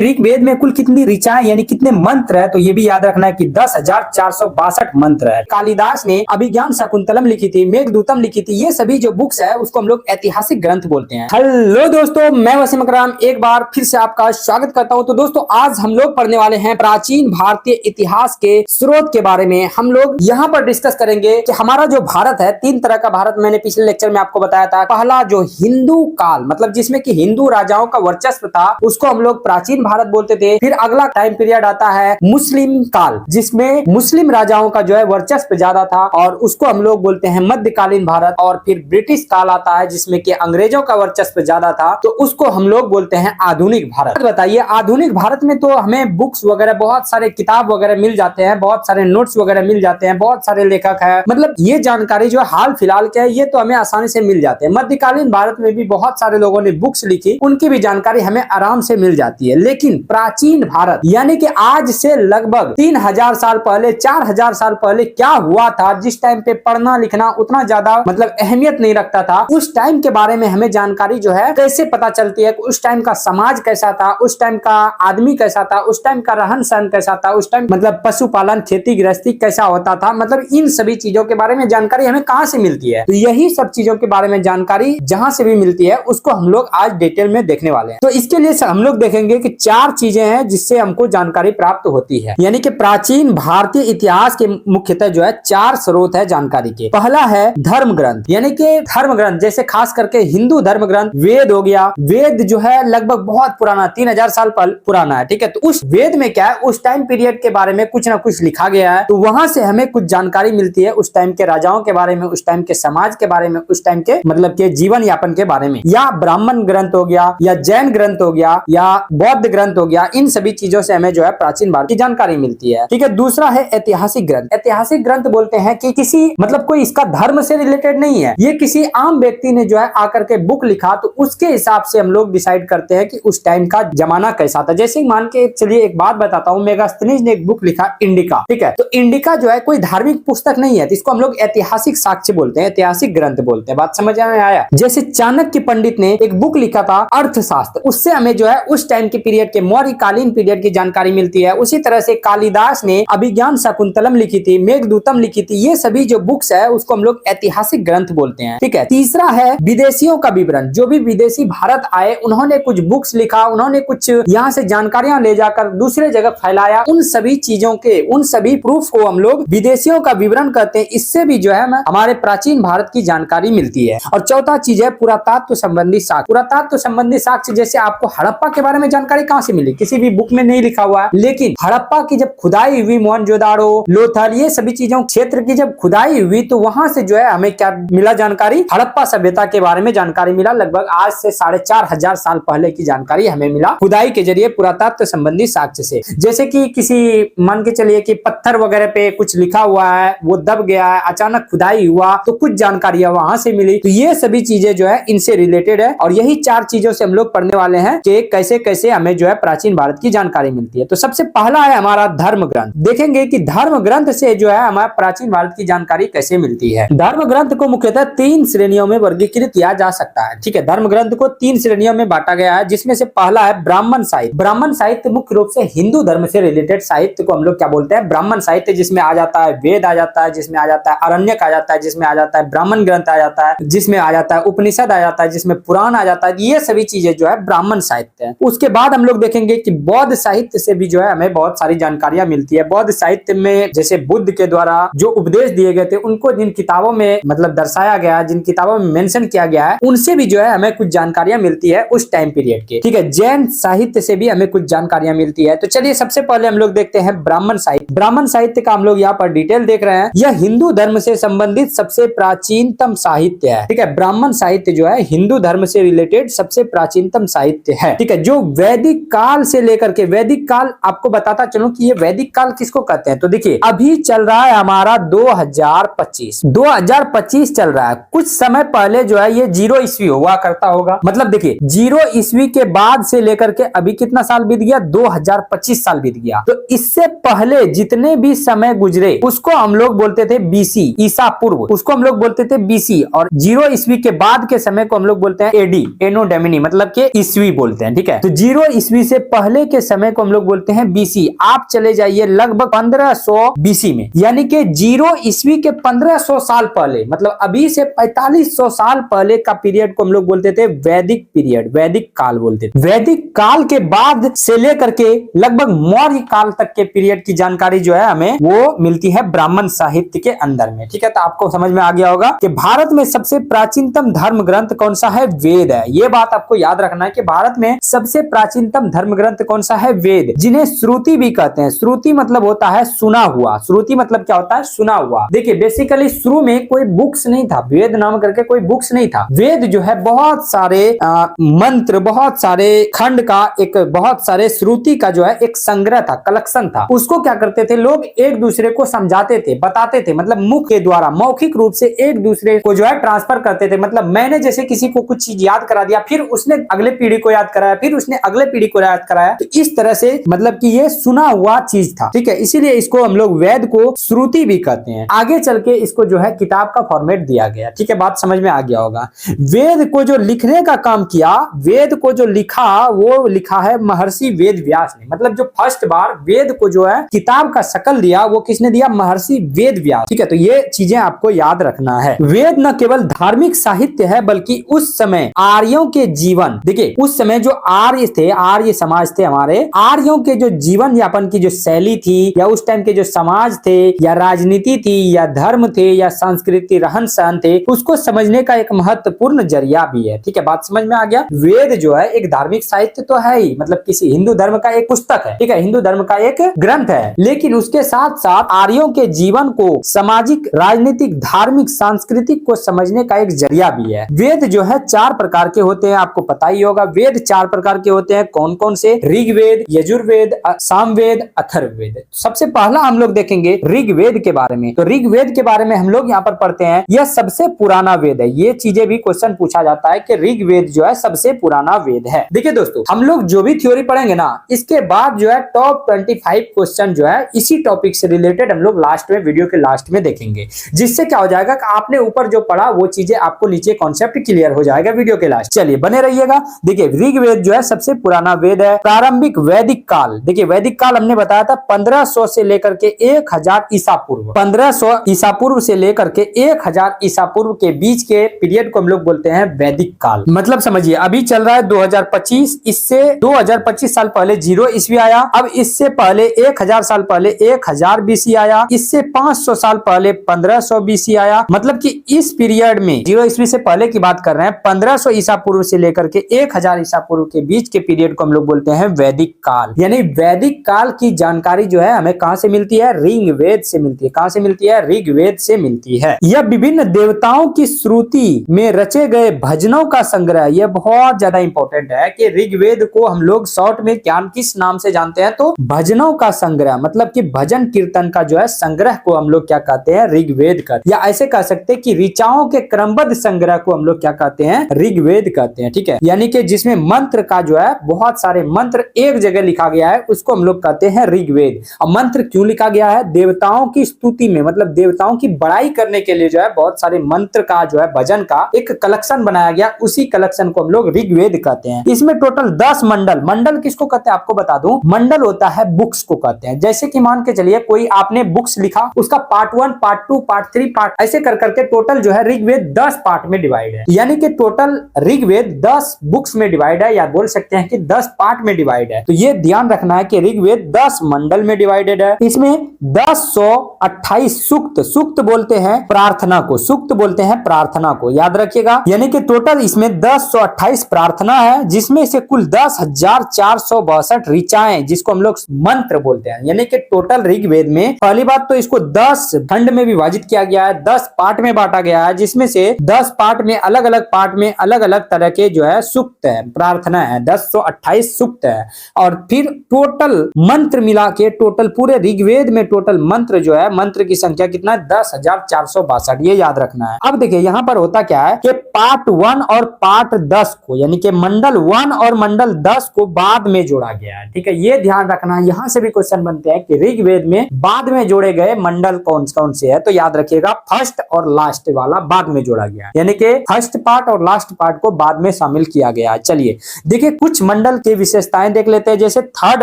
ऋग्वेद में कुल कितनी ऋचाएं यानी कितने मंत्र है, तो ये भी याद रखना है कि 10,462 मंत्र है। कालिदास ने अभिज्ञान शाकुंतलम लिखी थी, मेघदूतम लिखी थी, ये सभी जो बुक्स है उसको हम लोग ऐतिहासिक ग्रंथ बोलते हैं। हेलो दोस्तों, मैं वसीम अकरम एक बार फिर से आपका स्वागत करता हूं। तो दोस्तों आज हम लोग पढ़ने वाले हैं प्राचीन भारतीय इतिहास के स्रोत के बारे में। हम लोग यहाँ पर डिस्कस करेंगे कि हमारा जो भारत है, 3 तरह का भारत मैंने पिछले लेक्चर में आपको बताया था। पहला जो हिंदू काल, मतलब जिसमें कि हिंदू राजाओं का वर्चस्व था, उसको हम लोग प्राचीन भारत बोलते थे। फिर अगला टाइम पीरियड आता है मुस्लिम काल, जिसमें मुस्लिम राजाओं का जो है वर्चस्व ज्यादा था और उसको हम लोग बोलते हैं मध्यकालीन भारत। और फिर ब्रिटिश काल आता है जिसमें कि अंग्रेजों का वर्चस्व ज्यादा था, तो उसको हम लोग बोलते हैं आधुनिक भारत। बताइए आधुनिक भारत में तो हमें बुक्स वगैरह, बहुत सारे किताब वगैरह मिल जाते हैं, बहुत सारे नोट्स वगैरह मिल जाते हैं, बहुत सारे लेखक है, मतलब ये जानकारी जो हाल फिलहाल के है ये तो हमें आसानी से मिल जाते हैं। मध्यकालीन भारत में भी बहुत सारे लोगों ने बुक्स लिखी, उनकी भी जानकारी हमें आराम से मिल जाती है। लेकिन प्राचीन भारत यानी कि आज से लगभग 3000 साल पहले, 4000 साल पहले क्या हुआ था, जिस टाइम पे पढ़ना लिखना उतना ज्यादा मतलब अहमियत नहीं रखता था, उस टाइम के बारे में हमें जानकारी जो है कैसे पता चलती है। उस टाइम का समाज कैसा था, उस टाइम का आदमी कैसा था, उस टाइम का रहन सहन कैसा था, उस टाइम मतलब पशुपालन खेती गृहस्थी कैसा होता था, मतलब इन सभी चीजों के बारे में जानकारी हमें कहां से मिलती है। तो यही सब चीजों के बारे में जानकारी जहां से भी मिलती है उसको हम लोग आज डिटेल में देखने वाले हैं। तो इसके लिए हम लोग देखेंगे कि 4 चीजें हैं जिससे हमको जानकारी प्राप्त होती है। यानी कि प्राचीन भारतीय इतिहास के मुख्यतः जो है 4 स्रोत है जानकारी के। पहला है धर्म ग्रंथ, यानी कि धर्म ग्रंथ जैसे खास करके हिंदू धर्म ग्रंथ, वेद हो गया। वेद जो है लगभग बहुत पुराना 3000 साल पुराना है, ठीक है। तो उस वेद में क्या है, उस टाइम पीरियड के बारे में कुछ ना कुछ लिखा गया है, तो वहां से हमें कुछ जानकारी मिलती है उस टाइम के राजाओं के बारे में, उस टाइम के समाज के बारे में, उस टाइम के मतलब के जीवन यापन के बारे में। या ब्राह्मण ग्रंथ हो गया, या जैन ग्रंथ हो गया, या बौद्ध ग्रंथ हो गया, इन सभी चीजों से हमें जो है प्राचीन भारत की जानकारी मिलती है, ठीक है। दूसरा है ऐतिहासिक ग्रंथ। ऐतिहासिक ग्रंथ बोलते हैं कि किसी मतलब कोई इसका धर्म से रिलेटेड नहीं है, ये किसी आम व्यक्ति ने जो है आकर के बुक लिखा, तो उसके हिसाब से हम लोग डिसाइड करते हैं कि उस टाइम का जमाना कैसा था। जैसे मान के चलिए एक बात बताता हूँ, मेगास्थनीज ने एक बुक लिखा इंडिका, ठीक है। तो इंडिका जो है कोई धार्मिक पुस्तक नहीं है, तो इसको हम लोग ऐतिहासिक साक्ष्य बोलते हैं, ऐतिहासिक ग्रंथ बोलते हैं। बात समझ में आया। जैसे चाणक्य पंडित ने एक बुक लिखा था अर्थशास्त्र, उससे हमें जो है उस टाइम के पीरियड के मौर्यकालीन पीरियड की जानकारी मिलती है। उसी तरह से कालिदास ने अभिज्ञान शाकुंतलम लिखी थी, मेघदूतम लिखी थी, ये सभी जो बुक्स है उसको हम लोग ऐतिहासिक ग्रंथ बोलते हैं, ठीक है। तीसरा है विदेशियों का विवरण। जो भी विदेशी भारत आए उन्होंने कुछ बुक्स लिखा, उन्होंने कुछ यहाँ से जानकारियां ले जाकर दूसरे जगह फैलाया, उन सभी चीजों के, उन सभी प्रूफ को हम लोग विदेशियों का विवरण कहते हैं। इससे भी जो है हमारे प्राचीन भारत की जानकारी मिलती है। और चौथा चीज है पुरातत्व संबंधी साक्ष्य। पुरातत्व संबंधी साक्ष्य जैसे आपको हड़प्पा के बारे में जानकारी कहां से मिली, किसी भी बुक में नहीं लिखा हुआ है, लेकिन हड़प्पा की जब खुदाई हुई, मोहनजोदाड़ो, लोथल, ये सभी चीजों क्षेत्र की जब खुदाई हुई, तो वहां से जो है हमें क्या मिला जानकारी, हड़प्पा सभ्यता के बारे में जानकारी मिला। लगभग आज से 4500 साल पहले की जानकारी हमें मिला खुदाई के जरिए, पुरातत्व संबंधी साक्ष्य से। जैसे कि किसी मान के चलिए कि पत्थर वगैरह पे कुछ लिखा हुआ है, वो दब गया है, अचानक खुदाई हुआ तो कुछ जानकारियां वहां से मिली। तो ये सभी चीजें जो है इनसे रिलेटेड है, और यही 4 चीजों से हम लोग पढ़ने वाले हैं कि कैसे कैसे हमें जो है प्राचीन भारत की जानकारी मिलती है। तो सबसे पहला है हमारा धर्म ग्रंथ। देखेंगे कि धर्म ग्रंथ से जो है हमारा प्राचीन भारत की जानकारी कैसे मिलती है। धर्म ग्रंथ को मुख्यतः 3 श्रेणियों में वर्गीकृत किया जा सकता है, ठीक है। धर्म ग्रंथ को 3 श्रेणियों में बांटा गया है, जिसमें से पहला है ब्राह्मण साहित्य। ब्राह्मण साहित्य मुख्य रूप से हिंदू धर्म से रिलेटेड साहित्य को हम लोग क्या बोलते हैं, ब्राह्मण साहित्य, जिसमें आ जाता है वेद आ जाता है, जिसमें आ जाता है अरण्यक आ जाता है, जिसमें आ जाता है ब्राह्मण ग्रंथ आ जाता है, जिसमें आ जाता है उपनिषद आ जाता है, जिसमें पुराण आ जाता है। ये सभी चीजें जो है ब्राह्मण साहित्य है। उसके बाद हम लोग देखेंगे कि बौद्ध साहित्य से भी जो है हमें बहुत सारी जानकारियां मिलती है। बौद्ध साहित्य में जैसे बुद्ध के द्वारा जो उपदेश दिए गए थे, उनको जिन किताबों में मतलब दर्शाया गया, जिन किताबों में मेंशन किया गया है, उनसे भी जो है हमें कुछ जानकारियां मिलती है उस टाइम पीरियड के, ठीक है। जैन साहित्य से भी हमें कुछ जानकारियां मिलती है। तो चलिए सबसे पहले हम लोग देखते हैं ब्राह्मण साहित्य। ब्राह्मण साहित्य का हम लोग यहाँ पर डिटेल देख रहे हैं। यह हिंदू धर्म से संबंधित सबसे प्राचीनतम साहित्य है, ठीक है। ब्राह्मण साहित्य जो है हिंदू धर्म से रिलेटेड सबसे प्राचीनतम साहित्य है, ठीक है। जो वैदिक काल से लेकर के, वैदिक काल आपको बताता चलूं कि ये वैदिक काल किसको कहते हैं। तो देखिए अभी चल रहा है हमारा 2025 चल रहा है। कुछ समय पहले जो है ये 0 ईस्वी हुआ करता होगा, मतलब देखिए 0 ईस्वी के बाद से लेकर के अभी कितना साल बीत गया, 2025 साल बीत गया। तो इससे पहले जितने भी समय गुजरे उसको हम लोग बोलते थे बीसी, ईसा पूर्व, उसको हम लोग बोलते थे बीसी। और 0 ईस्वी के बाद के समय को हम लोग बोलते हैं एडी, एनो डेमिनी, मतलब के ईस्वी बोलते हैं, ठीक है। तो 0 ईस्वी ईस्वी से पहले के समय को हम लोग बोलते हैं बीसी। आप चले जाइए लगभग 1500 बीसी में, यानी कि 0 ईस्वी के 1500 साल पहले, मतलब अभी से 4500 साल पहले का पीरियड को हम लोग बोलते थे वैदिक पीरियड, वैदिक काल बोलते थे। वैदिक काल के बाद से लेकर के लगभग मौर्य काल तक के पीरियड की जानकारी जो है हमें वो मिलती है ब्राह्मण साहित्य के अंदर में। ठीक है, तो आपको समझ में आ गया होगा कि भारत में सबसे प्राचीनतम धर्म ग्रंथ कौन सा है? वेद है। ये बात आपको याद रखना है कि भारत में सबसे प्राचीनतम धर्म ग्रंथ कौन सा है? वेद, जिन्हें श्रुति भी कहते हैं। श्रुति मतलब होता है सुना हुआ। श्रुति मतलब क्या होता है? सुना हुआ। देखिए बेसिकली शुरू में कोई बुक्स नहीं था, वेद नाम करके कोई बुक्स नहीं था। वेद जो है बहुत सारे मंत्र, बहुत सारे खंड का, एक बहुत सारे श्रुति का जो है एक संग्रह था, कलेक्शन था। उसको क्या करते थे लोग? एक दूसरे को समझाते थे, बताते थे, मतलब मुख के द्वारा मौखिक रूप से एक दूसरे को जो है ट्रांसफर करते थे। मतलब मैंने जैसे किसी को कुछ चीज याद करा दिया, फिर उसने अगले पीढ़ी को याद कराया, फिर उसने अगले पीढ़ी को याद कराया, तो इस तरह से मतलब कि ये सुना हुआ चीज था। ठीक है, इसीलिए इसको हम लोग वेद को श्रुति भी कहते हैं। आगे चल के इसको जो है किताब का फॉर्मेट दिया गया। ठीक है, बात समझ में आ गया होगा। वेद को जो लिखने का काम किया, वेद को जो लिखा, वो लिखा है महर्षि वेद व्यास ने। मतलब जो फर्स्ट बार वेद को जो है किताब का शक्ल दिया, वो किसने दिया? महर्षि वेद व्यास। ठीक है, तो ये चीजें आपको याद रखना है। वेद न केवल धार्मिक साहित्य है, बल्कि उस समय आर्यों के जीवन, देखिए उस समय जो आर्य थे, आर्य समाज थे हमारे, आर्यों के जो जीवन यापन की जो शैली थी, या उस टाइम के जो समाज थे, या राजनीति थी, या धर्म थे, या संस्कृति, रहन सहन थे, उसको समझने का एक महत्वपूर्ण जरिया भी है। ठीक है, बात समझ में आ गया। वेद जो है एक धार्मिक साहित्य तो है ही, मतलब किसी हिंदू धर्म का एक पुस्तक है। ठीक है, हिंदू धर्म का एक ग्रंथ है, लेकिन उसके साथ साथ आर्यों के जीवन को सामाजिक, राजनीतिक, धार्मिक, सांस्कृतिक को समझने का एक जरिया भी है। वेद जो है 4 प्रकार के होते हैं, आपको पता ही होगा। वेद 4 प्रकार के होते हैं, कौन कौन से? ऋग्वेद, यजुर्वेद, सामवेद, अथर्ववेद। सबसे पहला हम लोग देखेंगे ऋग्वेद के बारे में। तो ऋग्वेद के बारे में हम लोग यहाँ पर पढ़ते हैं, यह सबसे पुराना वेद है। ये चीजें भी क्वेश्चन पूछा जाता है कि ऋग्वेद जो है सबसे पुराना वेद है। देखिए दोस्तों, हम लोग जो भी थ्योरी पढ़ेंगे ना, इसके बाद जो है टॉप 25 क्वेश्चन जो है इसी टॉपिक से रिलेटेड हम लोग लास्ट में, वीडियो के लास्ट में देखेंगे, जिससे क्या हो जाएगा कि आपने ऊपर जो पढ़ा वो चीजें आपको नीचे कॉन्सेप्ट क्लियर हो जाएगा वीडियो के लास्ट। चलिए बने रहिएगा। देखिए ऋग्वेद जो है सबसे पुराना वेद है। प्रारंभिक वैदिक काल, देखिए वैदिक काल हमने बताया था 1500 से लेकर के 1000 ईसा पूर्व, 1500 ईसा पूर्व से लेकर के 1000 ईसा पूर्व के बीच के पीरियड को हम लोग बोलते हैं वैदिक काल। मतलब समझिए अभी चल रहा है 2025, इससे 2025 साल पहले 0 ईस्वी आया। अब इससे पहले 1000 साल पहले 1000 बीसी आया। इससे 500 साल पहले 1500 बीसी आया। मतलब कि इस पीरियड में 0 ईस्वी से पहले की बात कर रहे हैं, 1500 ईसा पूर्व से लेकर के 1000 ईसा पूर्व के बीच के पीरियड को हम लोग बोलते हैं वैदिक काल। यानी वैदिक काल की जानकारी जो है हमें कहां से मिलती है? ऋग्वेद से मिलती है। कहां से मिलती है? ऋग्वेद से मिलती है। यह विभिन्न देवताओं की श्रुति में रचे गए भजनों का संग्रह, यह बहुत ज्यादा इंपॉर्टेंट है कि ऋग्वेद को हम लोग शॉर्ट में क्या किस नाम से जानते हैं? तो भजनों का संग्रह, मतलब कि भजन कीर्तन का जो है संग्रह को हम लोग क्या कहते हैं? ऋग्वेद कहते हैं। या ऐसे कह सकते हैं कि ऋचाओं के क्रमबद्ध संग्रह को हम लोग क्या कहते हैं? ऋग्वेद कहते हैं। ठीक है, यानी कि जिसमें मंत्र का जो है बहुत सारे मंत्र एक जगह लिखा गया है, उसको हम लोग कहते हैं ऋग्वेद। और मंत्र क्यों लिखा गया है? देवताओं की स्तुति में, मतलब देवताओं की बड़ाई करने के लिए जो है बहुत सारे मंत्र का जो है भजन का एक कलेक्शन बनाया गया, उसी कलेक्शन को हम लोग ऋग्वेद कहते हैं। इसमें टोटल 10 मंडल, मंडल किसको कहते हैं आपको बता दूं, मंडल होता है बुक्स को कहते हैं। जैसे कि मान के चलिए कोई आपने बुक्स लिखा, उसका पार्ट 1, पार्ट 2, पार्ट 3, पार्ट ऐसे कर करके टोटल जो है ऋग्वेद 10 पार्ट में डिवाइड है। यानी कि टोटल ऋग्वेद 10 बुक्स में डिवाइड है, या बोल सकते हैं कि 10 पार्ट में डिवाइड है। तो ये ध्यान रखना है कि ऋग्वेद 10 मंडल में डिवाइडेड है। इसमें 1028 सूक्त, सूक्त बोलते हैं प्रार्थना को, सूक्त बोलते हैं प्रार्थना को, याद रखिएगा। यानी कि टोटल इसमें 1028 प्रार्थना है, जिसमें से कुल 10,462 ऋचाएं, जिसको हम लोग मंत्र बोलते हैं। यानी कि टोटल ऋग्वेद में पहली बात तो इसको 10 खंड में विभाजित किया गया है, 10 पार्ट में बांटा गया है, जिसमें से 10 पार्ट में अलग अलग पार्ट में अलग अलग तरह के जो है सूक्त है, प्रार्थना है, 1028 सूक्त है। और फिर टोटल मंत्र मिला के टोटल पूरे ऋग्वेद में टोटल मंत्र जो है, मंत्र की संख्या कितना है? 10,462, ये याद रखना है। अब देखिए यहाँ पर होता क्या है कि पार्ट 1 और पार्ट 10 को, यानी कि मंडल 1 और मंडल 10 को बाद में जोड़ा गया है। ठीक है, ये ध्यान रखना है। यहाँ से भी क्वेश्चन बनते हैं कि ऋग्वेद में बाद में जोड़े गए मंडल कौन कौन से है? तो याद रखिएगा फर्स्ट और लास्ट वाला बाद में जोड़ा गया है, यानी कि फर्स्ट पार्ट और लास्ट पार्ट को बाद में शामिल किया गया है। चलिए देखिए कुछ मंडल की विशेषताएं देख लेते हैं। जैसे थर्ड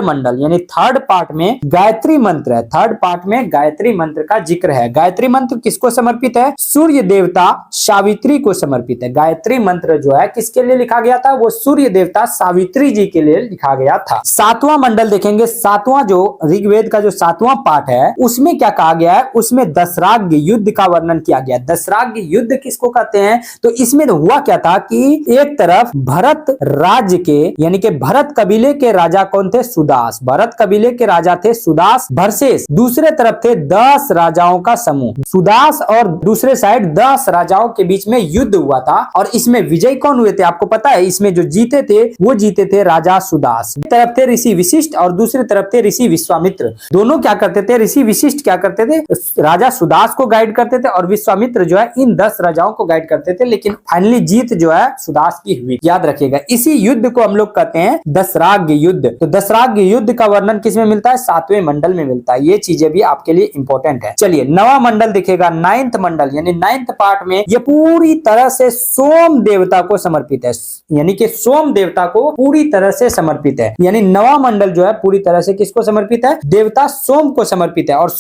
मंडल यानी थर्ड पार्ट में गायत्री मंत्र है, थर्ड पार्ट में गायत्री मंत्र का जिक्र है। गायत्री मंत्र किसको समर्पित है? सूर्य देवता सावित्री को समर्पित है। गायत्री मंत्र जो है किसके लिए लिखा गया था? वो सूर्य देवता सावित्री जी के लिए लिखा गया था। सातवां मंडल देखेंगे, सातवां जो ऋग्वेद का जो सातवां पाठ है उसमें क्या कहा गया है? उसमें दशराग्य युद्ध का वर्णन किया गया। दशराग्य युद्ध किसको कहते हैं? तो इसमें हुआ क्या था कि एक तरफ भरत राज्य के यानी कि भरत कबीले के राजा कौन थे? सुदास। भरत कबीले के राजा थे सुदास वर्सेस दूसरे तरफ थे 10 राजाओं का समूह। सुदास और दूसरे साइड 10 राजाओं के बीच में युद्ध हुआ था और इसमें विजय कौन हुए थे? आपको पता है, इसमें जो जीते थे वो जीते थे राजा सुदास। एक तरफ थे ऋषि वशिष्ठ और दूसरी तरफ थे ऋषि विश्वामित्र। दोनों क्या करते थे? ऋषि वशिष्ठ क्या करते थे? राजा सुदास को गाइड करते थे और विश्वामित्र जो है इन 10 राजाओं को गाइड करते थे, लेकिन फाइनली जीत जो है सुदास की हुई। याद रखिएगा, इसी युद्ध को हम लोग कहते हैं दशराग्य युद्ध। तो दशराग्य युद्ध का वर्णन किसमें मिलता है? 7वें मंडल में मिलता है। ये चीजें भी आपके लिए इंपॉर्टेंट है। चलिए 9वां मंडल दिखेगा, 9th मंडल यानी 9th पार्ट में ये पूरी तरह से सोम देवता को समर्पित है, यानी कि सोम देवता को पूरी तरह से समर्पित है। यानी 9वां मंडल जो है पूरी तरह से किसको समर्पित है? देवता सोम को समर्पित है। और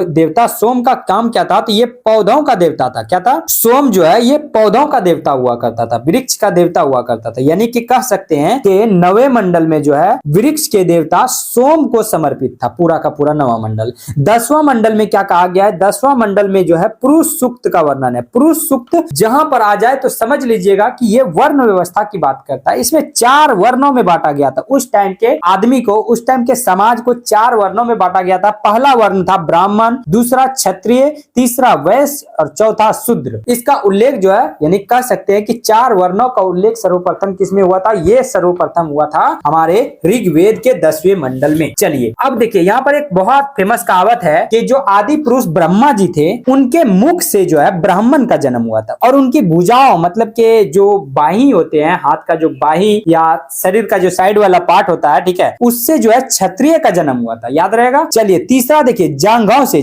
देवता सोम का काम क्या था? तो ये पौधों का देवता था। क्या था? सोम जो है ये पौधों का देवता हुआ करता था, वृक्ष का देवता हुआ करता था। यानी कि कह सकते हैं कि 9वें मंडल में जो है वृक्ष के देवता सोम को समर्पित था, पूरा का पूरा 9वां मंडल। 10वां मंडल में क्या कहा गया है? 10वां मंडल में जो है पुरुष सूक्त का वर्णन है। पुरुष सूक्त जहां पर आ जाए तो समझ लीजिएगा कि ये वर्ण व्यवस्था की बात करता है। इसमें 4 वर्णों में बांटा गया था। उस टाइम के आदमी को, उस टाइम के समाज को 4 वर्णों में बांटा गया था। पहला वर्ण था ब्राह्मण, दूसरा क्षत्रिय, तीसरा वैश्य और चौथा शूद्र। इसका उल्लेख जो है यानी कह सकते हैं कि 4 वर्णों का उल्लेख सर्वप्रथम किसमें हुआ था? ये सर्वप्रथम हुआ था हमारे ऋग्वेद के 10वें मंडल में। चलिए अब देखिए, यहाँ पर एक बहुत फेमस कहावत है कि जो आदि पुरुष ब्रह्मा जी थे उनके मुख से जो है ब्राह्मण का जन्म हुआ था और उनकी भुजाओं मतलब के जो बाही होते हैं, हाथ का जो बाही या शरीर का जो साइड वाला पार्ट होता है, ठीक है, उससे जो है क्षत्रिय का जन्म हुआ था। याद रहेगा। चलिए तीसरा देखिए, जांघों से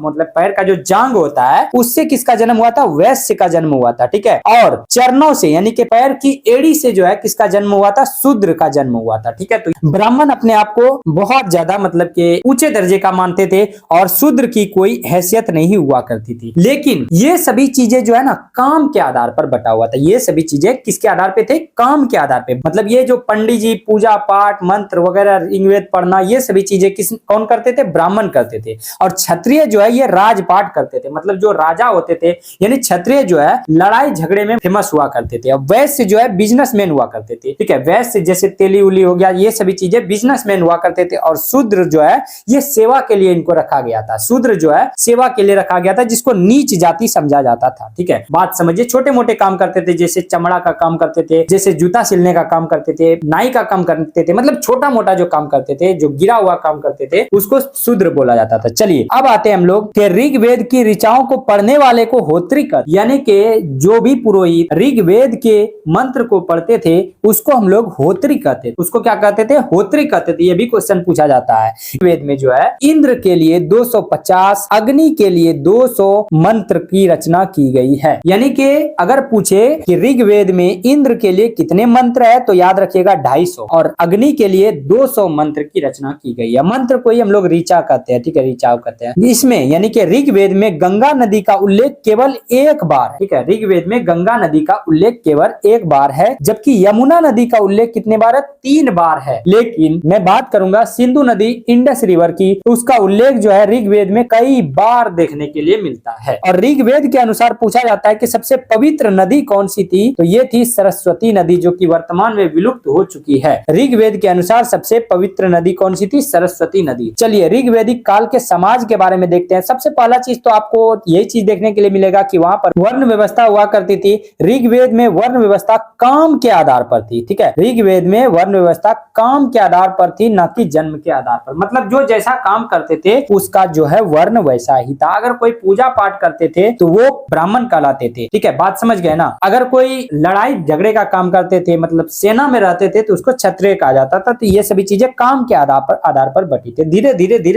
मतलब पैर का जो जांग होता है उससे किसका जन्म हुआ था? वैश्य का जन्म हुआ था। ठीक है। और चरणों से यानी कि पैर की एड़ी से जो है किसका जन्म हुआ था? शूद्र का जन्म हुआ था। ठीक है। तो ब्राह्मण अपने आप को बहुत ज्यादा मतलब के ऊंचे दर्जे का मानते थे और शूद्र की कोई हैसियत नहीं हुआ करती थी। लेकिन ये सभी चीजें जो है ना काम के आधार पर बटा हुआ था। ये सभी चीजें किसके आधार पे थे? काम के आधार पे। मतलब ये जो पंडित जी पूजा पाठ मंत्र वगैरह ऋग्वेद पढ़ना ये सभी चीजें कौन करते थे? ब्राह्मण करते थे। और क्षत्रिय जो है ये राजपाट करते थे, मतलब जो राजा होते थे, यानी क्षत्रिय जो है लड़ाई झगड़े में फेमस हुआ करते थे। और वैश्य जो है बिजनेसमैन हुआ करते थे। ठीक है। वैश्य जैसे तेली उली हो गया, ये सभी चीजें बिजनेसमैन हुआ करते थे। और शूद्र जो है ये सेवा के लिए इनको रखा गया था। शूद्र जो है सेवा के लिए रखा गया था, जिसको नीच जाति समझा जाता था। ठीक है। बात समझिए। छोटे मोटे काम करते थे, जैसे चमड़ा का काम करते थे, जैसे जूता सिलने का काम करते थे, नाई का काम करते थे, मतलब छोटा मोटा जो काम करते थे, जो गिरा हुआ काम करते थे, उसको शूद्र बोला जाता था। चलिए अब आते हैं हम लोग कि ऋग्वेद की ऋचाओं को पढ़ने वाले को होत्रिकर, यानी कि जो भी पुरोहित ऋग्वेद के मंत्र को पढ़ते थे उसको हम लोग होत्री कहते थे। उसको क्या कहते थे? होत्री कहते थे। ये भी क्वेश्चन पूछा जाता है। ऋग्वेद में जो है इंद्र के लिए 250, अग्नि के लिए 200 मंत्र की रचना की गई है। यानी कि अगर पूछे कि ऋग्वेद में इंद्र के लिए कितने मंत्र है तो याद रखिएगा 250 और अग्नि के लिए 200 मंत्र की रचना की गई है। मंत्र को ही हम लोग ऋचा कहते हैं। ठीक है। ऋचाव कहते हैं। इसमें यानी कि ऋग्वेद में गंगा नदी का उल्लेख केवल एक बार। ठीक है। ऋग्वेद में गंगा नदी का उल्लेख केवल एक बार है, जबकि यमुना नदी का उल्लेख कितने बार है? 3 बार है। लेकिन मैं बात करूंगा सिंधु नदी इंडस रिवर की, तो उसका उल्लेख जो है ऋग्वेद में कई बार देखने के लिए मिलता है। और ऋग्वेद के अनुसार पूछा जाता है कि सबसे पवित्र नदी कौन सी थी, तो ये थी सरस्वती नदी, जो कि वर्तमान में विलुप्त हो चुकी है। ऋग्वेद के अनुसार सबसे पवित्र नदी कौन सी थी? सरस्वती नदी। चलिए ऋग्वेदिक काल के समाज के बारे में देखते हैं। सबसे पहला चीज तो आपको यही चीज देखने के लिए मिलेगा कि वहां पर वर्ण व्यवस्था हुआ करती थी। ऋग्वेद में वर्ण व्यवस्था काम के आधार पर थी। ठीक है। ऋग्वेद में वर्ण व्यवस्था काम के आधार पर थी, न कि जन्म के आधार पर। मतलब जो जैसा काम करते थे उसका जो है वर्ण वैसा ही था। अगर कोई पूजा पाठ करते थे तो वो ब्राह्मण कहलाते थे। ठीक है। बात समझ गए ना। अगर कोई लड़ाई झगड़े का काम करते थे, मतलब सेना में रहते थे, तो उसको क्षत्रिय कहा जाता था। तो ये सभी चीजें काम के आधार पर बटी थी। धीरे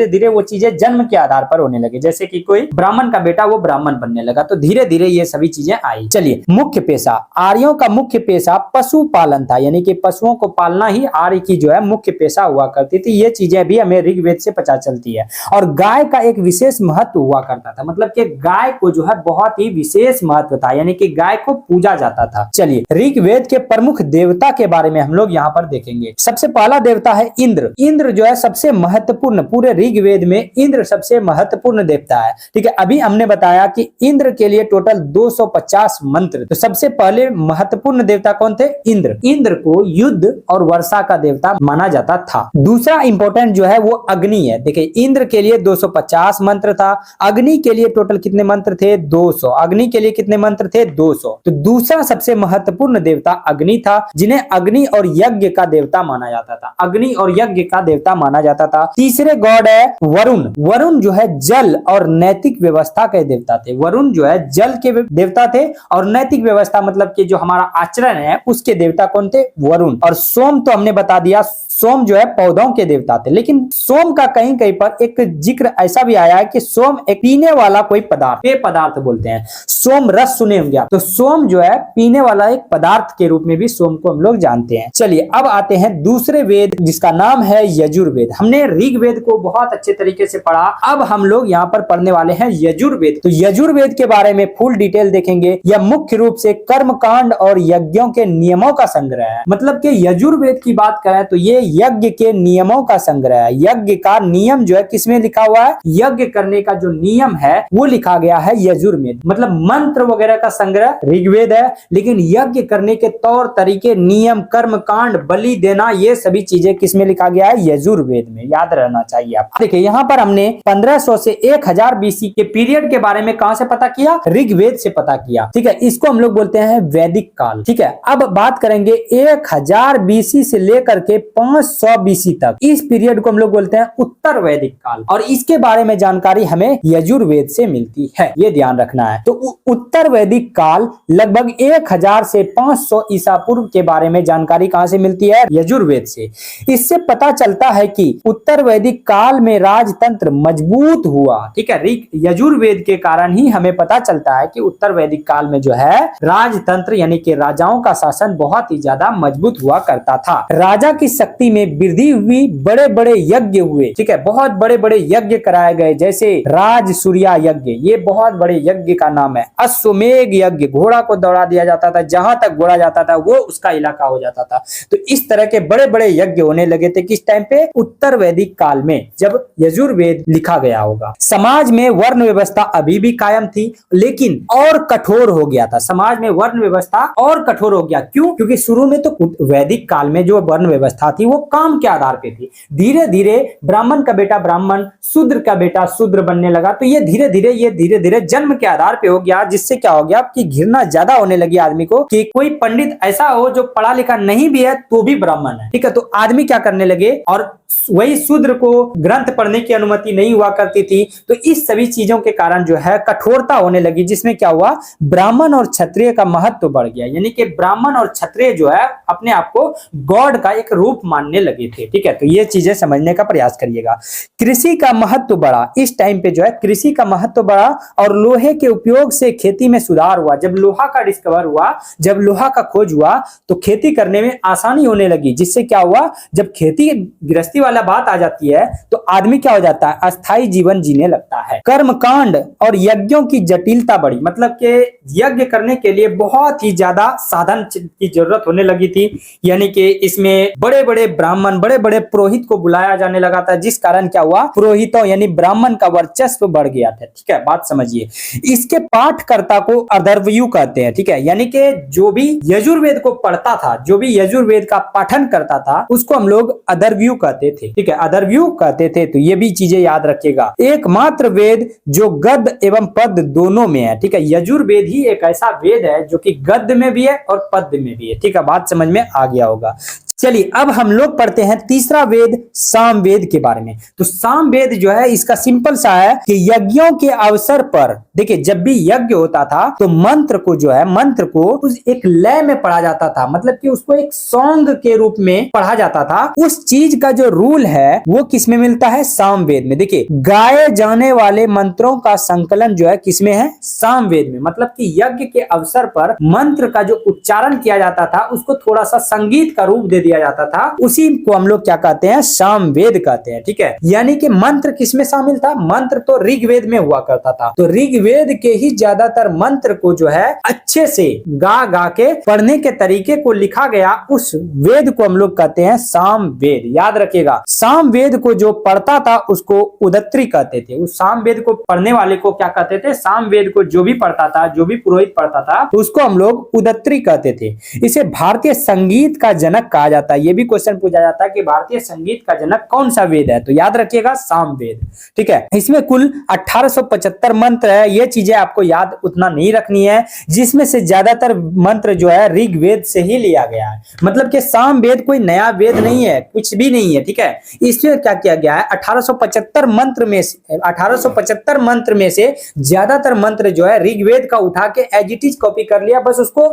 धीरे वो चीजें जन्म के आधार पर होने लगी। जैसे कि कोई ब्राह्मण का बेटा वो ब्राह्मण बनने लगा, तो धीरे धीरे ये सभी चीजें आई। चलिए मुख्य पेशा, आर्यों का मुख्य पेशा पशुपालन था। यानी कि पशुओं को पालना ही आर्य की जो है मुख्य पेशा हुआ करती थी। ये चीजें भी हमें ऋग्वेद से पता चलती है। और गाय का एक विशेष महत्व हुआ करता था, मतलब कि गाय को जो है बहुत ही विशेष महत्व था, यानी कि गाय को पूजा जाता था। चलिए ऋग्वेद के प्रमुख देवता के बारे में हम लोग यहाँ पर देखेंगे। सबसे पहला देवता है इंद्र। इंद्र जो है सबसे महत्वपूर्ण, पूरे ऋग्वेद में इंद्र सबसे महत्वपूर्ण देवता है। ठीक है, अभी हमने बताया कि इंद्र के लिए टोटल 250 मंत्र। तो सबसे पहले महत्वपूर्ण देवता कौन थे? इंद्र। इंद्र को युद्ध और वर्षा का देवता माना जाता था। दूसरा इंपॉर्टेंट जो है वो अग्नि है। देखिए इंद्र के लिए 250 मंत्र था, अग्नि के लिए टोटल कितने मंत्र थे? 200। अग्नि के लिए कितने मंत्र थे? 200। तो दूसरा सबसे महत्वपूर्ण देवता अग्नि था, जिन्हें अग्नि और यज्ञ का देवता माना जाता था। अग्नि और यज्ञ का देवता माना जाता था। तीसरे गॉड है वरुण। वरुण जो है जल और नैतिक व्यवस्था के देवता थे। वरुण जो है जल के देवता थे और नैतिक व्यवस्था मतलब कि जो हमारा आचरण है उसके देवता कौन थे? वरुण। और सोम तो हमने बता दिया, सोम जो है पौधों के देवता थे। लेकिन सोम का कहीं कहीं पर एक जिक्र ऐसा भी आया है कि सोम एक पीने वाला कोई पदार्थ, पेय पदार्थ बोलते हैं। सोम रस सुने होंगे आप, तो सोम जो है पीने वाला एक पदार्थ के रूप में भी सोम को हम लोग जानते हैं। चलिए अब आते हैं दूसरे वेद जिसका नाम है यजुर्वेद। हमने ऋग्वेद को बहुत अच्छे तरीके से पढ़ा, अब हम लोग यहाँ पर पढ़ने वाले हैं यजुर्वेद। तो यजुर्वेद के बारे में फुल डिटेल देखेंगे। यह मुख्य रूप से कर्मकांड और यज्ञों के नियमों का संग्रह है। मतलब कि यजुर्वेद की बात करें तो ये यज्ञ के नियमों का संग्रह है। यज्ञ का नियम जो है किसमें लिखा हुआ है? यज्ञ करने का जो नियम है वो लिखा गया है यजुर्वेद। मतलब मंत्र वगैरह का संग्रह ऋग्वेद है, लेकिन यज्ञ करने के तौर तरीके, नियम, कर्म कांड, बलि देना, ये सभी चीजें किसमें लिखा गया है? यजुर्वेद में। याद रहना चाहिए आप। देखिए यहाँ पर हमने 1500 से 1000 बीसी के पीरियड के बारे में कहां से पता किया? ऋग्वेद से पता किया। ठीक है, इसको हम लोग बोलते हैं वैदिक काल। ठीक है, अब बात करेंगे 1000 बीसी से लेकर के 500 बीसी तक, इस पीरियड को हम लोग बोलते हैं उत्तर वैदिक काल। और इसके बारे में जानकारी हमें यजुर्वेद से मिलती है, ये ध्यान रखना है। तो उत्तर वैदिक काल लगभग 1000 से 500 ईसा पूर्व के बारे में जानकारी कहां से मिलती है? यजुर्वेद से। इससे पता चलता है कि उत्तर वैदिक काल में राजतंत्र मजबूत हुआ। ठीक है, यजुर्वेद के कारण ही हमें पता चलता है कि उत्तर वैदिक काल में जो है राजतंत्र यानी कि राजाओं का शासन बहुत ही ज्यादा मजबूत हुआ करता था। राजा की शक्ति में वृद्धि हुई, बड़े बड़े यज्ञ हुए। ठीक है, बहुत बड़े बड़े यज्ञ कराए गए, जैसे राज सूर्या यज्ञ, ये बहुत बड़े यज्ञ का नाम है। अश्वमेघ यज्ञ, घोड़ा को दौड़ा दिया जाता था, जहां तक घोड़ा जाता था वो उसका इलाका हो जाता था। तो इस तरह के बड़े बड़े यज्ञ होने लगे थे। किस टाइम पे? उत्तर वैदिक काल में, जब यजुर्वेद लिखा गया होगा। समाज में वर्ण व्यवस्था अभी भी कायम थी, लेकिन और कठोर हो गया था। समाज में वर्ण व्यवस्था और कठोर हो गया। क्यों? क्योंकि शुरू में तो वैदिक काल में जो वर्ण व्यवस्था थी वो काम के आधार पे थी। धीरे धीरे ब्राह्मण का बेटा ब्राह्मण, शूद्र का बेटा शूद्र बनने लगा। तो ये धीरे धीरे जन्म के आधार पे हो गया, जिससे क्या हो गया कि घृणा ज्यादा होने लगी आदमी को कि कोई पंडित ऐसा हो जो पढ़ा लिखा नहीं भी है तो भी ब्राह्मण है। ठीक है, तो आदमी क्या करने लगे, और वही शूद्र को ग्रंथ पढ़ने की अनुमति नहीं हुआ करती थी। तो इस सभी चीजों के कारण जो है कठोरता होने लगी, जिसमें क्या हुआ, ब्राह्मण और क्षत्रिय का महत्व बढ़ गया। यानी कि ब्राह्मण और क्षत्रिय जो है अपने आप को गॉड का एक रूप मानने लगे थे। ठीक है, तो ये चीजें समझने का प्रयास करिएगा। कृषि का महत्व बढ़ा। इस टाइम पे जो है कृषि का महत्व बढ़ा और लोहे के उपयोग से खेती में सुधार हुआ। जब लोहा का डिस्कवर हुआ, जब लोहा का खोज हुआ तो खेती करने में आसानी होने लगी, जिससे क्या हुआ, जब खेती गृहस्थी वाला बात आ जाती है तो आदमी क्या हो जाता है, अस्थाई जीवन जीने लगता है। कर्मकांड और यज्ञों की जटिलता बढ़ी। मतलब कि यज्ञ करने के लिए बहुत ही ज्यादा साधन की जरूरत होने लगी थी। यानी कि इसमें बड़े बड़े ब्राह्मण, बड़े बड़े पुरोहित को बुलाया जाने लगा था, जिस कारण क्या हुआ, पुरोहितों यानी ब्राह्मण का वर्चस्व बढ़ गया था। ठीक है, बात समझिए। इसके पाठकर्ता को अदर्वयु कहते हैं। ठीक है, यानी कि जो भी यजुर्वेद को पढ़ता था, जो भी यजुर्वेद का पाठन करता था, उसको हम लोग अदर्वयु कहते थे। ठीक है, अदर्वयु कहते थे। तो ये भी चीजें याद रखिएगा। एकमात्र वेद जो गद्य एवं पद्य दोनों में है। ठीक है, यजुर्वेद ही एक ऐसा वेद है जो कि गद्य में भी है और पद्य में भी है। ठीक है, बात समझ में आ गया होगा। चलिए अब हम लोग पढ़ते हैं तीसरा वेद सामवेद के बारे में। तो सामवेद जो है इसका सिंपल सा है कि यज्ञों के अवसर पर, देखिए जब भी यज्ञ होता था तो मंत्र को जो है, मंत्र को उस एक लय में पढ़ा जाता था, मतलब कि उसको एक सॉन्ग के रूप में पढ़ा जाता था। उस चीज का जो रूल है वो किस में मिलता है? सामवेद में। देखिए गाए जाने वाले मंत्रों का संकलन जो है किसमें है? सामवेद में। मतलब कि यज्ञ के अवसर पर मंत्र का जो उच्चारण किया जाता था उसको थोड़ा सा संगीत का रूप दे दिया जाता था, उसी को हम लोग क्या कहते हैं? सामवेद कहते हैं। ठीक है, यानी कि मंत्र किसमें शामिल था? मंत्र तो ऋग्वेद में हुआ करता था, तो ऋग्वेद के ही ज्यादातर मंत्र को जो है अच्छे से गा गा के पढ़ने के तरीके को लिखा गया, उस वेद को हम लोग कहते हैं सामवेद। याद रखिएगा, सामवेद को जो पढ़ता था उसको उदत्री कहते थे। उस सामवेद को पढ़ने वाले को क्या कहते थे? सामवेद को जो भी पढ़ता था, जो भी पुरोहित पढ़ता था, उसको हम लोग उदत्री कहते थे। इसे भारतीय संगीत का जनक कहा जाता है। ये भी क्वेश्चन पूछा जाता है कि भारतीय संगीत का जनक कौन सा वेद है? तो याद रखिएगा सामवेद। ठीक है, इसमें कुल 1875 मंत्र है। ये चीजें आपको याद उतना नहीं रखनी है, जिसमें से ज्यादातर मंत्र जो है ऋग्वेद से ही लिया गया है। मतलब कि सामवेद कोई नया वेद नहीं है, कुछ भी नहीं है। ठीक है, इसमें क्या किया गया है? 1875 मंत्र में से 1875 मंत्र में से ज्यादातर मंत्र जो है ऋग्वेद का उठा के एज इट इज कॉपी कर लिया, बस उसको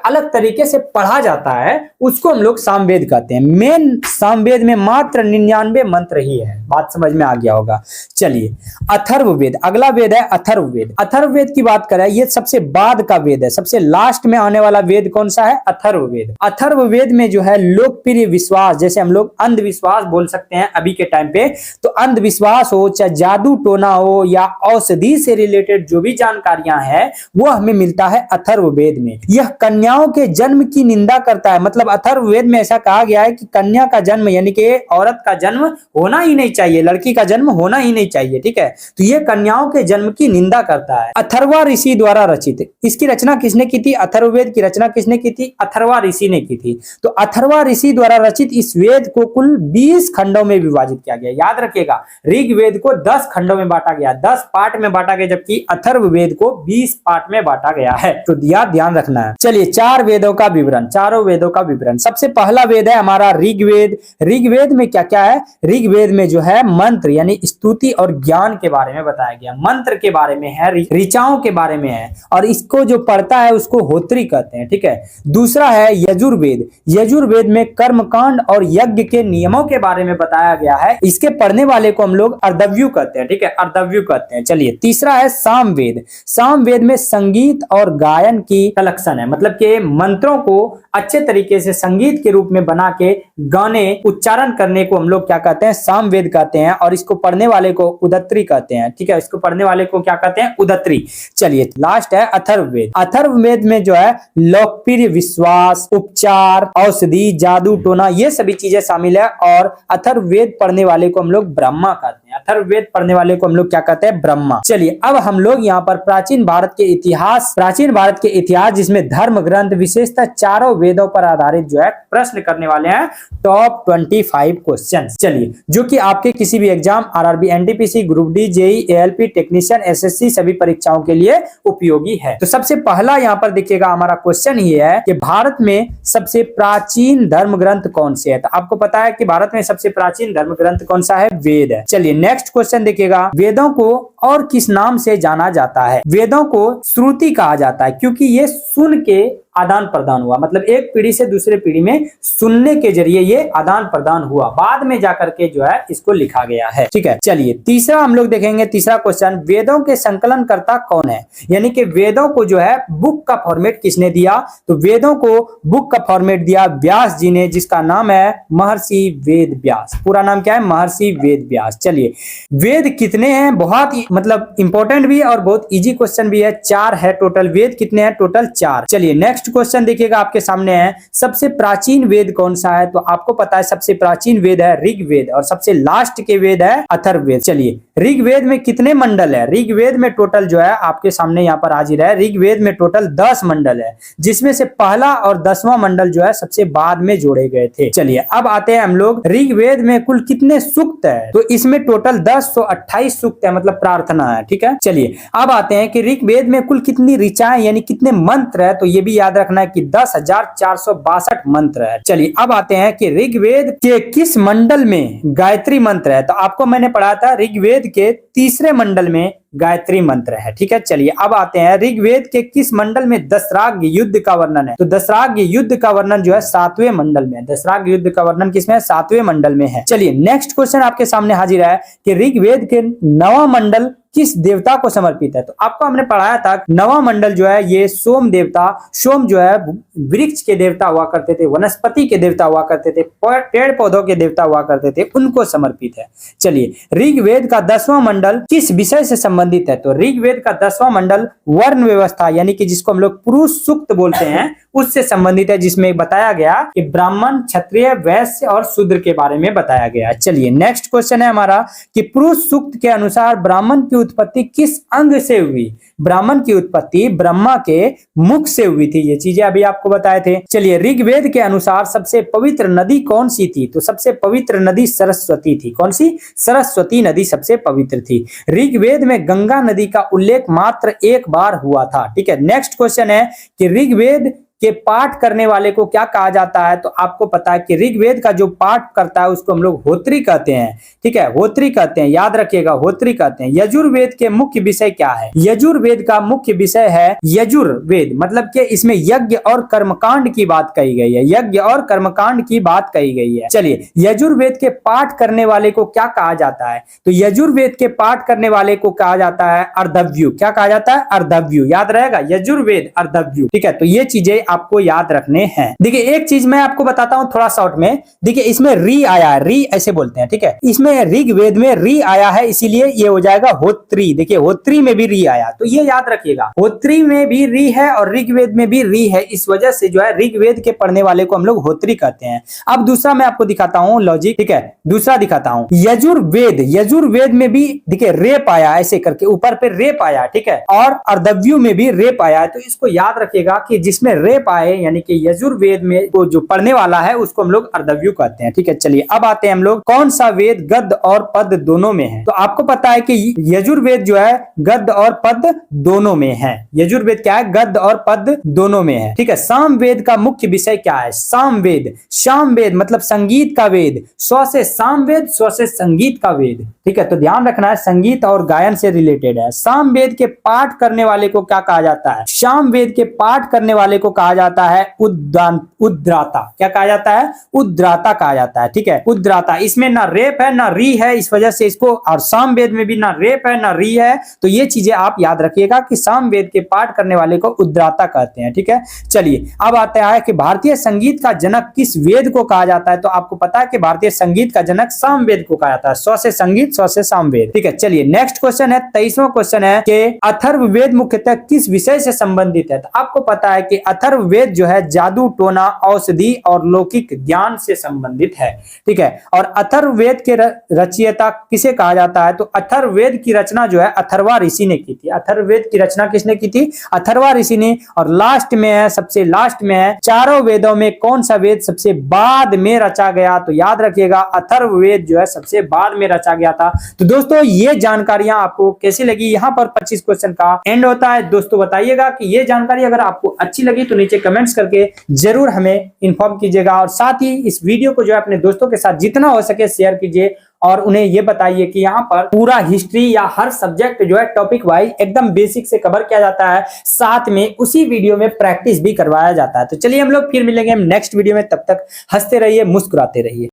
अलग तरीके से पढ़ा जाता है, उसको हम लोग सामवेद कहते हैं। मेन सामवेद में मात्र 99 मंत्र ही है। बात समझ में आ गया होगा। चलिए अथर्ववेद, अगला वेद है अथर्ववेद। अथर्ववेद की बात करें, ये सबसे बाद का वेद है, सबसे लास्ट में आने वाला वेद कौन सा है? अथर्ववेद। अथर्ववेद में जो है लोकप्रिय विश्वास, जैसे हम लोग अंधविश्वास बोल सकते हैं अभी के टाइम पे, तो अंधविश्वास हो, चाहे जादू टोना हो या औषधि से रिलेटेड जो भी जानकारियां हैं वो हमें मिलता है अथर्ववेद में। यह कन्याओं के जन्म की निंदा करता है। मतलब अथर्ववेद में ऐसा कहा गया है कि कन्या का जन्म यानी कि औरत का जन्म होना ही नहीं चाहिए, लड़की का जन्म होना ही नहीं चाहिए। ठीक है, तो ये कन्याओं के जन्म की निंदा करता है। अथर्वा ऋषि द्वारा रचित, इसकी रचना किसने की थी? अथर्ववेद की रचना किसने की थी? अथर्वा ऋषि ने की थी। तो अथर्वा ऋषि द्वारा रचित इस वेद को कुल 20 खंडों में विभाजित किया गया। याद रखिएगा, ऋग्वेद को 10 खंडों में बांटा गया, 10 पार्ट में बांटा गया, जबकि अथर्ववेद को 20 पार्ट में बांटा गया है। तो ध्यान रखना है। चलिए चार वेदों का विवरण, चारों वेदों का विवरण। सबसे पहला वेद है हमारा ऋग्वेद। ऋग्वेद में क्या क्या है? ऋग्वेद में जो है मंत्र यानी स्तुति और ज्ञान के बारे में बताया गया, मंत्र के बारे में है, ऋचाओं के बारे में है, और इसको जो पढ़ता है उसको होत्री कहते हैं। ठीक है, दूसरा है यजुर्वेद। यजुर्वेद में कर्मकांड और यज्ञ के नियमों के बारे में बताया गया है, इसके पढ़ने वाले को हम लोग अर्धव्यु कहते हैं। ठीक है, अर्धव्यु कहते हैं। चलिए तीसरा है सामवेद। सामवेद में संगीत और गायन की कलेक्शन है, मतलब के मंत्रों को अच्छे तरीके से संगीत के रूप में बना के गाने उच्चारण करने को हम लोग क्या कहते हैं? सामवेद कहते हैं, और इसको पढ़ने वाले को उदत्री कहते हैं। ठीक है, इसको पढ़ने वाले को क्या कहते हैं? उदत्री। चलिए लास्ट है अथर्ववेद। अथर्ववेद में जो है लोकप्रिय विश्वास, उपचार, औषधि, जादू टोना, ये सभी चीजें शामिल है, और अथर्ववेद पढ़ने वाले को हम लोग ब्रह्मा कहते हैं। अथर्ववेद पढ़ने वाले को हम लोग क्या कहते हैं? ब्रह्मा। चलिए अब हम लोग यहाँ पर प्राचीन भारत के इतिहास जिसमें धर्म ग्रंथ विशेषतः चारों वेदों पर आधारित जो है प्रश्न करने वाले हैं, टॉप 25 क्वेश्चन। चलिए जो कि आपके किसी भी exam, RRB, NTPC, group D, JE, ALP, technician, SSC सभी परीक्षाओं के लिए उपयोगी है। तो सबसे पहला यहाँ पर देखिएगा हमारा क्वेश्चन ये है कि भारत में सबसे प्राचीन धर्म ग्रंथ कौन से है? तो आपको पता है कि भारत में सबसे प्राचीन धर्म ग्रंथ कौन सा है? वेद है। चलिए नेक्स्ट क्वेश्चन देखिएगा, वेदों को और किस नाम से जाना जाता है? वेदों को श्रुति कहा जाता है क्योंकि ये सुन के आदान प्रदान हुआ, मतलब एक पीढ़ी से दूसरे पीढ़ी में सुनने के जरिए ये आदान प्रदान हुआ, बाद में जाकर के जो है इसको लिखा गया है। ठीक है, चलिए तीसरा हम लोग देखेंगे। तीसरा क्वेश्चन, वेदों के संकलन करता कौन है? यानी कि वेदों को जो है बुक का फॉर्मेट किसने दिया? तो वेदों को बुक का फॉर्मेट दिया व्यास जी ने, जिसका नाम है महर्षि वेद व्यास। पूरा नाम क्या है? महर्षि वेद व्यास। चलिए वेद कितने हैं? बहुत ही मतलब इंपॉर्टेंट भी और बहुत इजी क्वेश्चन भी है। 4 है टोटल। वेद कितने हैं? टोटल 4। चलिए नेक्स्ट क्वेश्चन देखिएगा आपके सामने है, सबसे प्राचीन वेद कौन सा है? तो आपको पता है सबसे प्राचीन वेद है ऋग्वेद, और सबसे लास्ट के वेद है अथर्ववेद। चलिए ऋग्वेद में कितने मंडल है? ऋग्वेद में टोटल जो है आपके सामने यहाँ पर हाजिर है, ऋग्वेद में टोटल 10 मंडल है, जिसमें से पहला और 10वां मंडल जो है सबसे बाद में जोड़े गए थे। चलिए अब आते हैं हम लोग, ऋग्वेद में कुल कितने सूक्त है? तो इसमें टोटल 1028 सूक्त है, मतलब प्रार्थना है। ठीक है, चलिए अब आते हैं कि ऋग्वेद में कुल कितनी ऋचाएं यानी कितने मंत्र है? तो ये भी याद रखना है कि 10,462 मंत्र है। चलिए अब आते हैं कि ऋग्वेद के किस मंडल में गायत्री मंत्र है? तो आपको मैंने पढ़ा था ऋग्वेद के तीसरे मंडल में गायत्री मंत्र है। ठीक है, चलिए अब आते हैं ऋग्वेद के किस मंडल में दशराग्य युद्ध का वर्णन है? तो दशराग्य युद्ध का वर्णन जो है 7वें मंडल में है। दशराग्य युद्ध का वर्णन किसमें है? 7वें मंडल में है। चलिए नेक्स्ट क्वेश्चन आपके सामने हाजिर है कि ऋग्वेद के 9वां मंडल किस देवता को समर्पित है? तो आपको हमने पढ़ाया था 9वां मंडल जो है ये सोम देवता, सोम जो है वृक्ष के देवता हुआ करते थे, वनस्पति के देवता हुआ करते थे, पेड़ पौधों के देवता हुआ करते थे, उनको समर्पित है। चलिए ऋग्वेद का 10वां मंडल किस विषय से संबंधित है? तो ऋग्वेद का 10वां मंडल वर्ण व्यवस्था यानी कि जिसको हम लोग पुरुष सूक्त बोलते हैं उससे संबंधित है, जिसमें बताया गया कि ब्राह्मण, क्षत्रिय, वैश्य और शूद्र के बारे में बताया गया। चलिए नेक्स्ट क्वेश्चन है हमारा कि पुरुष सूक्त के अनुसार ब्राह्मण की उत्पत्ति किस अंग से हुई? ब्राह्मण की उत्पत्ति ब्रह्मा के मुख से हुई थी। ये चीजें अभी आपको बताए थे। चलिए ऋग्वेद के अनुसार सबसे पवित्र नदी कौन सी थी? तो सबसे पवित्र नदी सरस्वती थी। कौन सी? सरस्वती नदी सबसे पवित्र थी। ऋग्वेद में गंगा नदी का उल्लेख मात्र एक बार हुआ था। ठीक है, नेक्स्ट क्वेश्चन है कि ऋग्वेद के पाठ करने वाले को क्या कहा जाता है? तो आपको पता है कि ऋग्वेद का जो पाठ करता है उसको हम लोग होत्री कहते हैं। ठीक है, होत्री कहते हैं, याद रखिएगा, होत्री कहते हैं। यजुर्वेद के मुख्य विषय क्या है? यजुर्वेद का मुख्य विषय है यजुर्वेद, मतलब कि इसमें यज्ञ और कर्मकांड की बात कही गई है। यज्ञ और कर्मकांड की बात कही गई है। चलिए यजुर्वेद के पाठ करने वाले को क्या कहा जाता है? तो यजुर्वेद के पाठ करने वाले को कहा जाता है अर्धव्यु। क्या कहा जाता है? अर्धव्यु। याद रहेगा, यजुर्वेद अर्धव्यु। ठीक है, तो ये चीजें आपको याद रखने हैं। देखिए एक चीज मैं आपको बताता हूं थोड़ा शॉर्ट में। देखिए इसमें री आया है, री ऐसे बोलते हैं। ठीक है, इसमें ऋग्वेद में री आया है, इसीलिए ये हो जाएगा होत्री। देखिए होत्री में भी री आया, तो ये याद रखिएगा, होत्री में भी री है और ऋग्वेद में भी री है। इस वजह से जो है ऋग्वेद के पढ़ने वाले को हम लोग होत्री कहते हैं। अब दूसरा मैं आपको दिखाता हूं लॉजिक। ठीक है, दूसरा दिखाता हूं यजुर्वेद। यजुर्वेद में भी देखिए रेप आया, ऐसे करके ऊपर पे रेप आया। ठीक है, और अर्धव्यु में भी रेप आया है। तो इसको याद रखिएगा कि जिसमें रेप आए यानी कि यजुर्वेद में को जो पढ़ने वाला है उसको हम लोग अर्धव्यु कहते हैं। ठीक है, चलिए अब आते हैं हम लोग कौन सा वेद गद्य और पद दोनों में है? तो आपको पता है कि यजुर्वेद जो है गद्य और पद दोनों में है। यजुर्वेद क्या है? गद्य और पद दोनों में है। ठीक है, सामवेद का मुख्य विषय क्या है? सामवेद, सामवेद मतलब संगीत का वेद। स्व से सामवेद, स्व से संगीत का वेद। ठीक है, तो ध्यान रखना है संगीत और गायन से रिलेटेड है। सामवेद के पाठ करने वाले को क्या कहा जाता है? सामवेद के पाठ करने वाले को कहा जाता है उद्राता। क्या कहा जाता है? उद्राता कहा जाता है। ठीक है, उद्राता। इसमें ना रेप है ना री है, इस वजह से इसको, और सामवेद में भी ना रेप है ना री है, तो ये चीजें आप याद रखिएगा कि सामवेद के पाठ करने वाले को उद्राता कहते हैं। ठीक है, चलिए अब आता है कि भारतीय संगीत का जनक किस वेद को कहा जाता है? तो आपको पता है कि भारतीय संगीत का जनक सामवेद को कहा जाता है। स्व से संगीत, स्व से सामवेद। ठीक है, चलिए नेक्स्ट क्वेश्चन है, 23वां क्वेश्चन है कि अथर्ववेद मुख्यतः किस विषय से संबंधित है? तो आपको पता है कि अथर्ववेद जो है जादू, टोना, औषधि और लौकिक ज्ञान से संबंधित है। ठीक है, और अथर्ववेद के रचयिता किसे कहा जाता है? तो अथर्ववेद की रचना जो है अथर्वा ऋषि ने की थी। अथर्ववेद की रचना किसने की थी? अथर्वा ऋषि ने। और लास्ट में है, सबसे लास्ट में है, चारों वेदों में कौन सा वेद सबसे बाद में रचा गया? तो याद रखिएगा अथर्ववेद जो है सबसे बाद में रचा गया था। तो दोस्तों ये जानकारियां आपको कैसी लगी? यहाँ पर 25 क्वेश्चन का एंड होता है। दोस्तों बताइएगा कि ये जानकारी अगर आपको अच्छी लगी तो नीचे कमेंट्स करके जरूर हमें इन्फॉर्म कीजिएगा, और साथ ही इस वीडियो को जो है अपने दोस्तों के साथ जितना हो सके शेयर कीजिए, और उन्हें ये बताइए कि यहाँ पर पूरा हिस्ट्री या हर सब्जेक्ट जो है टॉपिक वाइज एकदम बेसिक से कवर किया जाता है, साथ में उसी वीडियो में प्रैक्टिस भी करवाया जाता है। तो चलिए हम लोग फिर मिलेंगे नेक्स्ट वीडियो में, तब तक हंसते रहिए, मुस्कुराते रहिए।